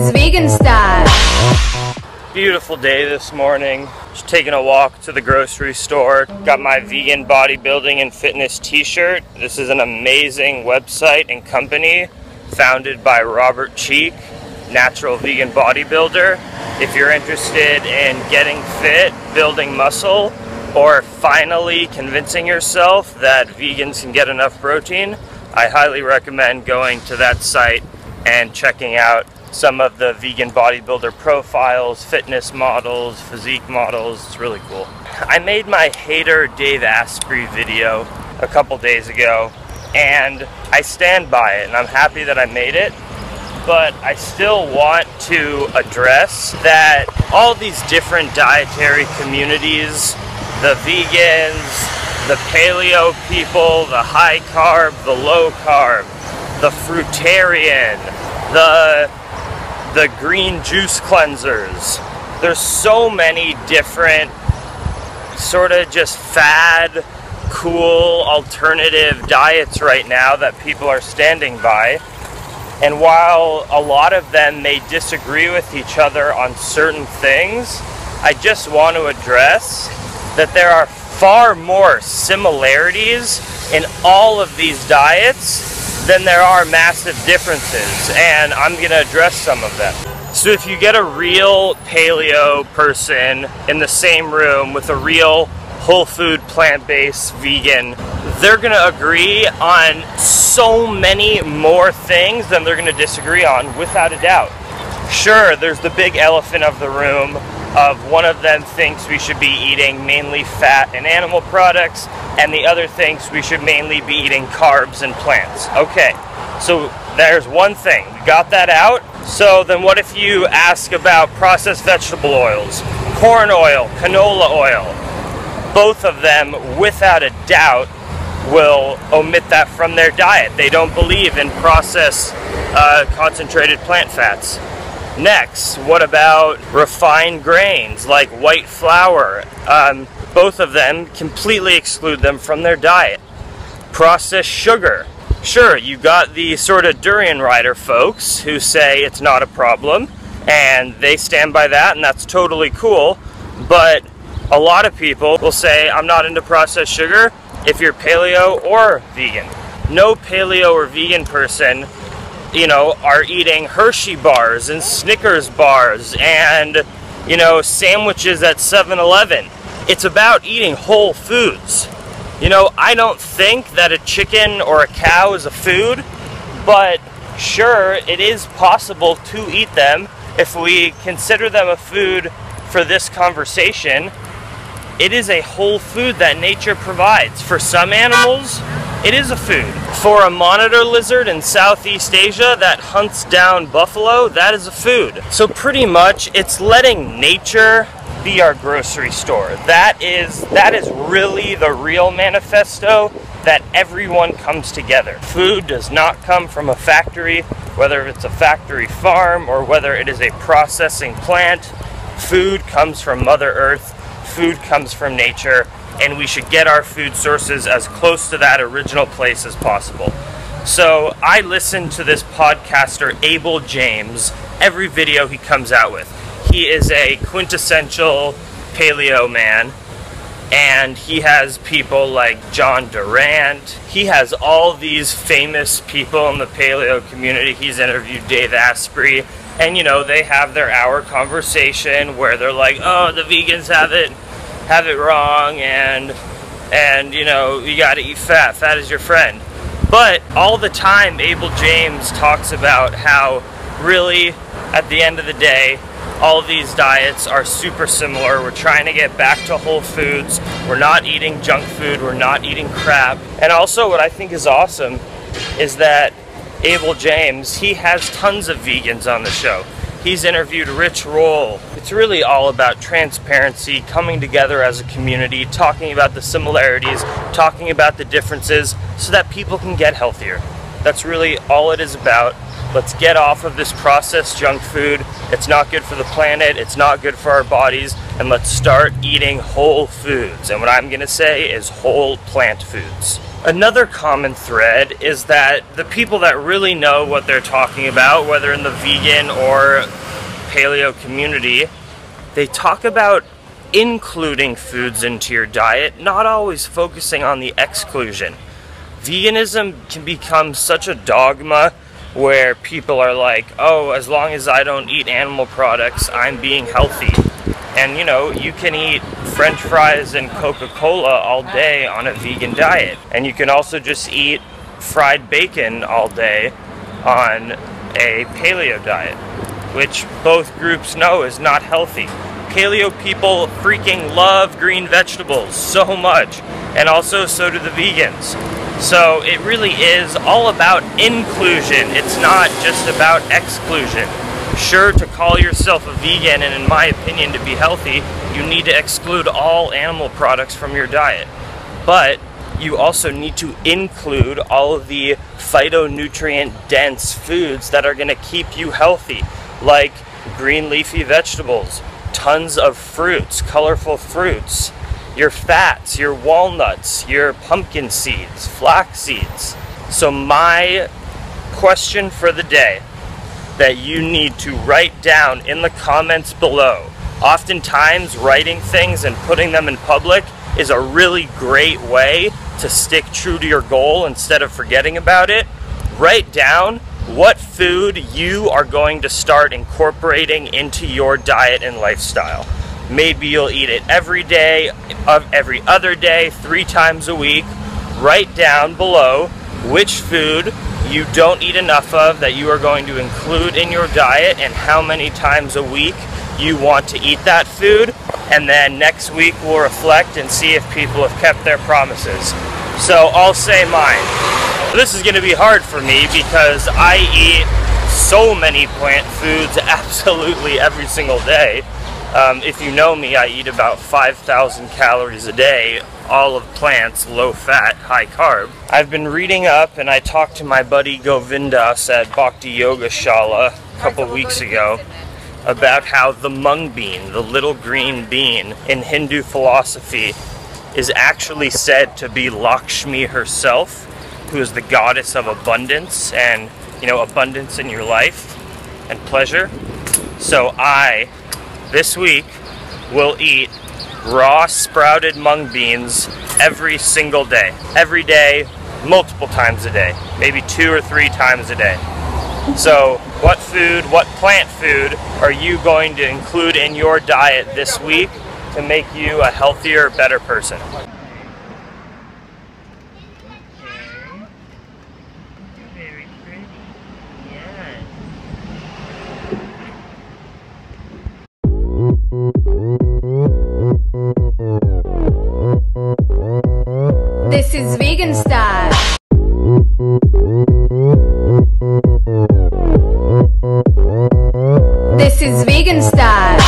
It's vegan style. Beautiful day this morning. Just taking a walk to the grocery store. Got my vegan bodybuilding and fitness t-shirt. This is an amazing website and company founded by Robert Cheek, natural vegan bodybuilder. If you're interested in getting fit, building muscle, or finally convincing yourself that vegans can get enough protein, I highly recommend going to that site and checking out some of the vegan bodybuilder profiles, fitness models, physique models. It's really cool. I made my hater Dave Asprey video a couple days ago, and I stand by it, and I'm happy that I made it. But I still want to address that all these different dietary communities, the vegans, the paleo people, the high carb, the low carb, the fruitarian, the green juice cleansers. There's so many different sort of just fad, cool, alternative diets right now that people are standing by. And while a lot of them may disagree with each other on certain things, I just want to address that there are far more similarities in all of these diets than there are massive differences, and I'm going to address some of them. So if you get a real paleo person in the same room with a real whole food plant-based vegan, they're going to agree on so many more things than they're going to disagree on, without a doubt. Sure, there's the big elephant of the room of one of them thinks we should be eating mainly fat and animal products, and the other thinks we should mainly be eating carbs and plants. Okay, so there's one thing. We got that out. So then what if you ask about processed vegetable oils, corn oil, canola oil? Both of them, without a doubt, will omit that from their diet. They don't believe in processed concentrated plant fats. Next, what about refined grains like white flour? Both of them completely exclude them from their diet. Processed sugar. Sure, you got the sort of durian rider folks who say it's not a problem, and they stand by that, and that's totally cool, but a lot of people will say, I'm not into processed sugar if you're paleo or vegan. No paleo or vegan person, you know, are eating Hershey bars and Snickers bars and, you know, sandwiches at 7-Eleven. It's about eating whole foods. You know, I don't think that a chicken or a cow is a food, but sure, it is possible to eat them. If we consider them a food for this conversation, it is a whole food that nature provides. For some animals, it is a food. For a monitor lizard in Southeast Asia that hunts down buffalo, that is a food. So pretty much, it's letting nature be our grocery store. That is really the real manifesto that everyone comes together. Food does not come from a factory, whether it's a factory farm or whether it is a processing plant. Food comes from Mother Earth. Food comes from nature, and we should get our food sources as close to that original place as possible. So I listen to this podcaster, Abel James, every video he comes out with. He is a quintessential paleo man, and he has people like John Durant. He has all these famous people in the paleo community. He's interviewed Dave Asprey, and you know, they have their hour conversation where they're like, oh, the vegans have it wrong, and you know, you gotta eat fat. Fat is your friend. But all the time, Abel James talks about how really, at the end of the day, all of these diets are super similar. We're trying to get back to whole foods. We're not eating junk food. We're not eating crap. And also what I think is awesome is that Abel James, he has tons of vegans on the show. He's interviewed Rich Roll. It's really all about transparency, coming together as a community, talking about the similarities, talking about the differences, so that people can get healthier. That's really all it is about. Let's get off of this processed junk food. It's not good for the planet, it's not good for our bodies, and let's start eating whole foods. And what I'm gonna say is whole plant foods. Another common thread is that the people that really know what they're talking about, whether in the vegan or paleo community, they talk about including foods into your diet, not always focusing on the exclusion. Veganism can become such a dogma where people are like, oh, as long as I don't eat animal products, I'm being healthy. And you know, you can eat French fries and Coca-Cola all day on a vegan diet. And you can also just eat fried bacon all day on a paleo diet, which both groups know is not healthy. Paleo people freaking love green vegetables so much, and also so do the vegans. So it really is all about inclusion. It's not just about exclusion. Sure, to call yourself a vegan and in my opinion to be healthy, you need to exclude all animal products from your diet. But you also need to include all of the phytonutrient dense foods that are going to keep you healthy, like green leafy vegetables, tons of fruits, colorful fruits, your fats, your walnuts, your pumpkin seeds, flax seeds. So my question for the day that you need to write down in the comments below. Oftentimes writing things and putting them in public is a really great way to stick true to your goal instead of forgetting about it. Write down what food you are going to start incorporating into your diet and lifestyle. Maybe you'll eat it every day, every other day, 3 times a week. Write down below which food you don't eat enough of that you are going to include in your diet and how many times a week you want to eat that food. And then next week we'll reflect and see if people have kept their promises. So I'll say mine. This is going to be hard for me because I eat so many plant foods absolutely every single day. If you know me, I eat about 5,000 calories a day, all of plants, low fat, high carb. I've been reading up and I talked to my buddy Govindas at Bhakti Yoga Shala a couple weeks ago about how the mung bean, the little green bean in Hindu philosophy, is actually said to be Lakshmi herself, who is the goddess of abundance and, you know, abundance in your life and pleasure. So I, this week, will eat raw sprouted mung beans every single day. Every day, multiple times a day. Maybe 2 or 3 times a day. So what food, what plant food are you going to include in your diet this week to make you a healthier, better person? Very pretty. Yes. This is vegan style. This is vegan style.